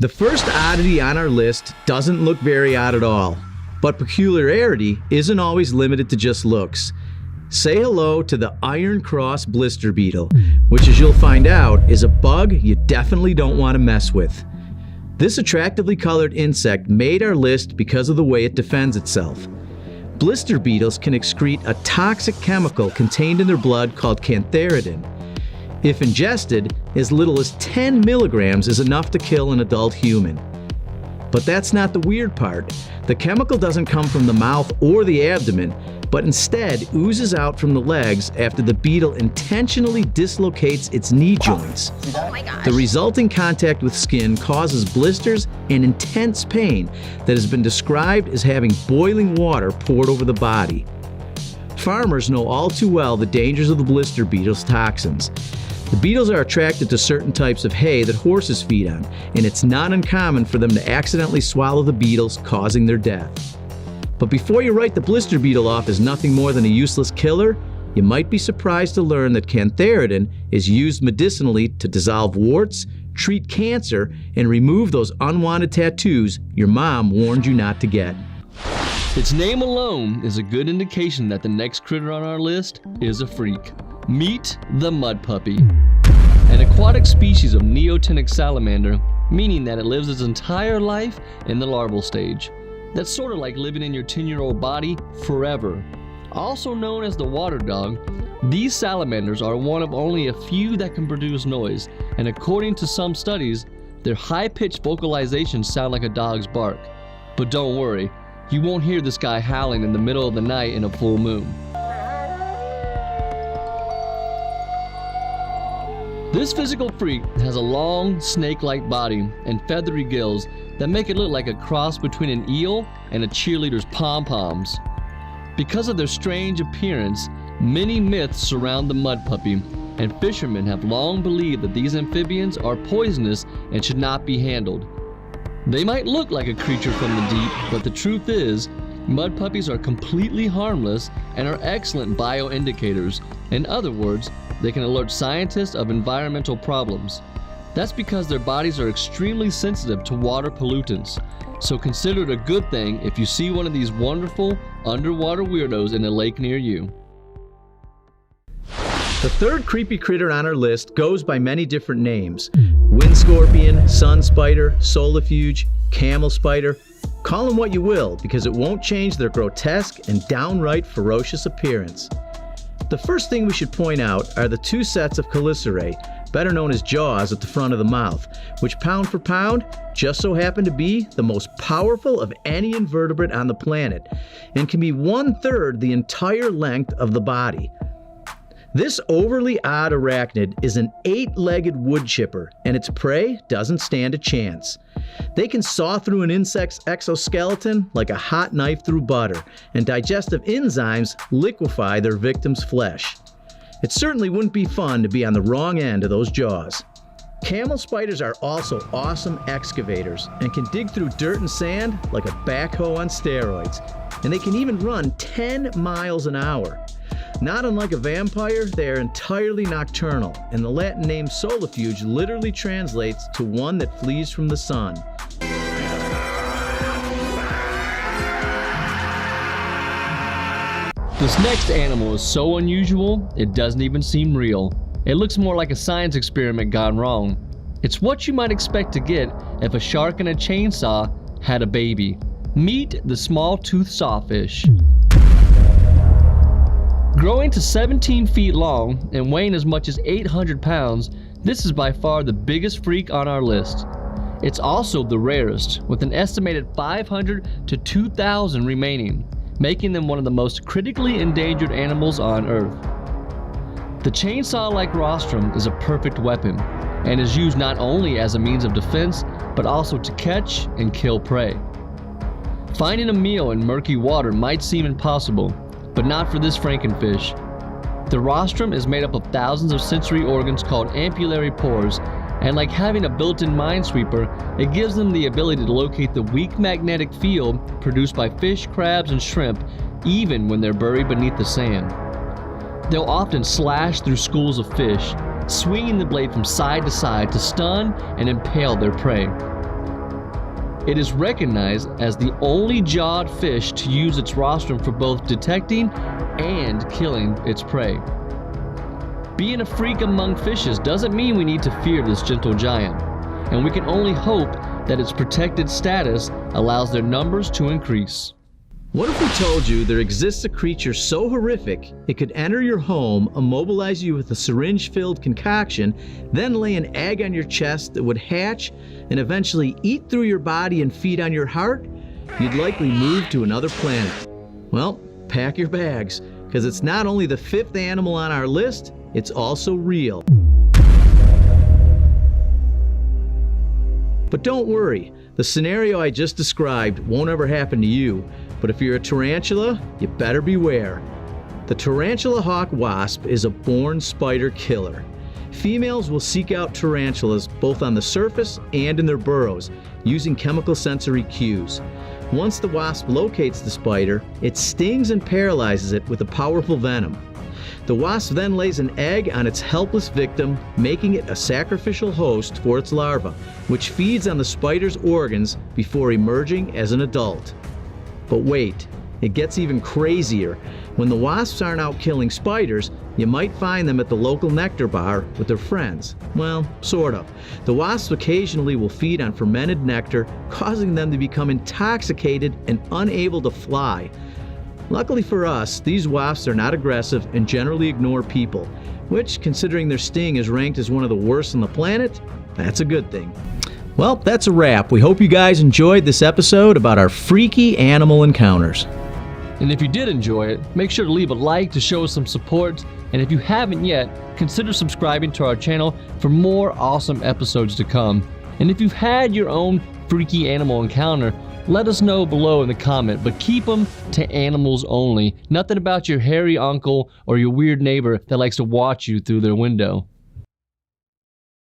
The first oddity on our list doesn't look very odd at all, but peculiarity isn't always limited to just looks. Say hello to the iron cross blister beetle, which, as you'll find out, is a bug you definitely don't want to mess with. This attractively colored insect made our list because of the way it defends itself. Blister beetles can excrete a toxic chemical contained in their blood called cantharidin. If ingested, as little as 10 milligrams is enough to kill an adult human. But that's not the weird part. The chemical doesn't come from the mouth or the abdomen, but instead oozes out from the legs after the beetle intentionally dislocates its knee joints. Oh my gosh. The resulting contact with skin causes blisters and intense pain that has been described as having boiling water poured over the body. Farmers know all too well the dangers of the blister beetle's toxins. The beetles are attracted to certain types of hay that horses feed on, and it's not uncommon for them to accidentally swallow the beetles, causing their death. But before you write the blister beetle off as nothing more than a useless killer, you might be surprised to learn that cantharidin is used medicinally to dissolve warts, treat cancer, and remove those unwanted tattoos your mom warned you not to get. Its name alone is a good indication that the next critter on our list is a freak. Meet the mud puppy, an aquatic species of neotenic salamander, meaning that it lives its entire life in the larval stage. That's sort of like living in your 10-year-old body forever. Also known as the water dog, these salamanders are one of only a few that can produce noise, and according to some studies, their high-pitched vocalizations sound like a dog's bark. But don't worry, you won't hear this guy howling in the middle of the night in a full moon. This physical freak has a long, snake-like body and feathery gills that make it look like a cross between an eel and a cheerleader's pom-poms. Because of their strange appearance, many myths surround the mud puppy, and fishermen have long believed that these amphibians are poisonous and should not be handled. They might look like a creature from the deep, but the truth is, mud puppies are completely harmless and are excellent bioindicators. In other words, they can alert scientists of environmental problems. That's because their bodies are extremely sensitive to water pollutants. So consider it a good thing if you see one of these wonderful underwater weirdos in a lake near you. The third creepy critter on our list goes by many different names: wind scorpion, sun spider, solifuge, camel spider. Call them what you will, because it won't change their grotesque and downright ferocious appearance. The first thing we should point out are the two sets of chelicerae, better known as jaws at the front of the mouth, which pound for pound just so happen to be the most powerful of any invertebrate on the planet, and can be 1/3 the entire length of the body. This overly odd arachnid is an 8-legged wood chipper, and its prey doesn't stand a chance. They can saw through an insect's exoskeleton like a hot knife through butter, and digestive enzymes liquefy their victim's flesh. It certainly wouldn't be fun to be on the wrong end of those jaws. Camel spiders are also awesome excavators and can dig through dirt and sand like a backhoe on steroids, and they can even run 10 miles an hour. Not unlike a vampire, they are entirely nocturnal, and the Latin name solifuge literally translates to one that flees from the sun. This next animal is so unusual, it doesn't even seem real. It looks more like a science experiment gone wrong. It's what you might expect to get if a shark and a chainsaw had a baby. Meet the small-toothed sawfish. Growing to 17 feet long and weighing as much as 800 pounds, this is by far the biggest freak on our list. It's also the rarest, with an estimated 500 to 2,000 remaining, making them one of the most critically endangered animals on Earth. The chainsaw-like rostrum is a perfect weapon, and is used not only as a means of defense, but also to catch and kill prey. Finding a meal in murky water might seem impossible, but not for this frankenfish. The rostrum is made up of thousands of sensory organs called ampullary pores, and like having a built-in minesweeper, it gives them the ability to locate the weak magnetic field produced by fish, crabs, and shrimp, even when they're buried beneath the sand. They'll often slash through schools of fish, swinging the blade from side to stun and impale their prey. It is recognized as the only jawed fish to use its rostrum for both detecting and killing its prey. Being a freak among fishes doesn't mean we need to fear this gentle giant, and we can only hope that its protected status allows their numbers to increase. What if we told you there exists a creature so horrific it could enter your home, immobilize you with a syringe-filled concoction, then lay an egg on your chest that would hatch and eventually eat through your body and feed on your heart? You'd likely move to another planet. Well, pack your bags, because it's not only the 5th animal on our list, it's also real. But don't worry, the scenario I just described won't ever happen to you. But if you're a tarantula, you better beware. The tarantula hawk wasp is a born spider killer. Females will seek out tarantulas both on the surface and in their burrows, using chemical sensory cues. Once the wasp locates the spider, it stings and paralyzes it with a powerful venom. The wasp then lays an egg on its helpless victim, making it a sacrificial host for its larva, which feeds on the spider's organs before emerging as an adult. But wait, it gets even crazier. When the wasps aren't out killing spiders, you might find them at the local nectar bar with their friends. Well, sort of. The wasps occasionally will feed on fermented nectar, causing them to become intoxicated and unable to fly. Luckily for us, these wasps are not aggressive and generally ignore people, which, considering their sting is ranked as one of the worst on the planet, that's a good thing. Well, that's a wrap. We hope you guys enjoyed this episode about our freaky animal encounters. And if you did enjoy it, make sure to leave a like to show us some support. And if you haven't yet, consider subscribing to our channel for more awesome episodes to come. And if you've had your own freaky animal encounter, let us know below in the comment, but keep them to animals only. Nothing about your hairy uncle or your weird neighbor that likes to watch you through their window.